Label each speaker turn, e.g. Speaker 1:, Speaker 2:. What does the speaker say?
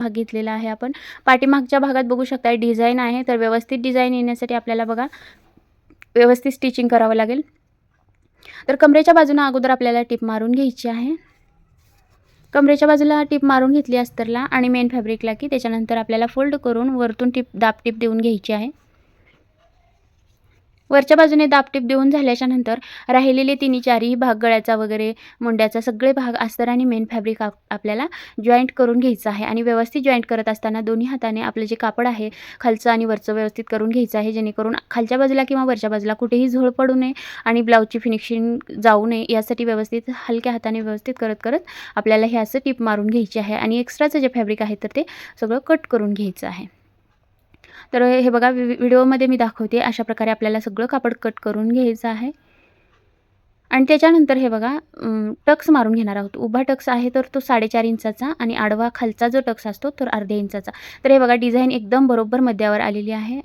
Speaker 1: भाग घेतलेला आहे आपण. पाठीमागच्या भागात बघू शकता डिझाईन आहे, तर व्यवस्थित डिझाईन येण्यासाठी आपल्याला बघा व्यवस्थित स्टिचिंग करावं लागेल. तर कमरेच्या बाजूने अगोदर आपल्याला टिप मारून घ्यायची आहे. कमरेच्या बाजूला टिप मारून घेतली अस्तरला आणि मेन फॅब्रिकला की त्याच्यानंतर आपल्याला फोल्ड करून वरतून दाब टिप देऊन घ्यायची आहे. वरच्या बाजूने दाब टिप देऊन झाल्याच्या नंतर राहिलेले तिन्ही चारही भाग गळ्याचा वगैरे मुंड्याचा सगळे भाग अस्तर आणि मेन फॅब्रिक आपल्याला जॉईंट करून घ्यायचं आहे. आणि व्यवस्थित जॉईंट करत असताना दोन्ही हाताने आपलं जे कापड आहे खालचं आणि वरचं व्यवस्थित करून घ्यायचं आहे, जेणेकरून खालच्या बाजूला किंवा वरच्या बाजूला कुठेही झोळ पडू नये आणि ब्लाऊजची फिनिशिंग जाऊ नये यासाठी व्यवस्थित हलक्या हाताने व्यवस्थित करत आपल्याला हे असं टिप मारून घ्यायची आहे. आणि एक्स्ट्राचं जे फॅब्रिक आहे तर ते सगळं कट करून घ्यायचं आहे. तर हे बघा व्हिडिओमध्ये मी दाखवते अशा प्रकारे आपल्याला सगळं कापड कट करून घ्यायचं आहे. आणि त्याच्यानंतर हे बघा टक्स मारून घेणार आहोत. उभा टक्स आहे तर तो 4.5 इंचाचा आणि आडवा खालचा जो टक्स असतो तो अर्ध्या इंचाचा. तर हे बघा डिझाईन एकदम बरोबर मध्यावर आलेली आहे.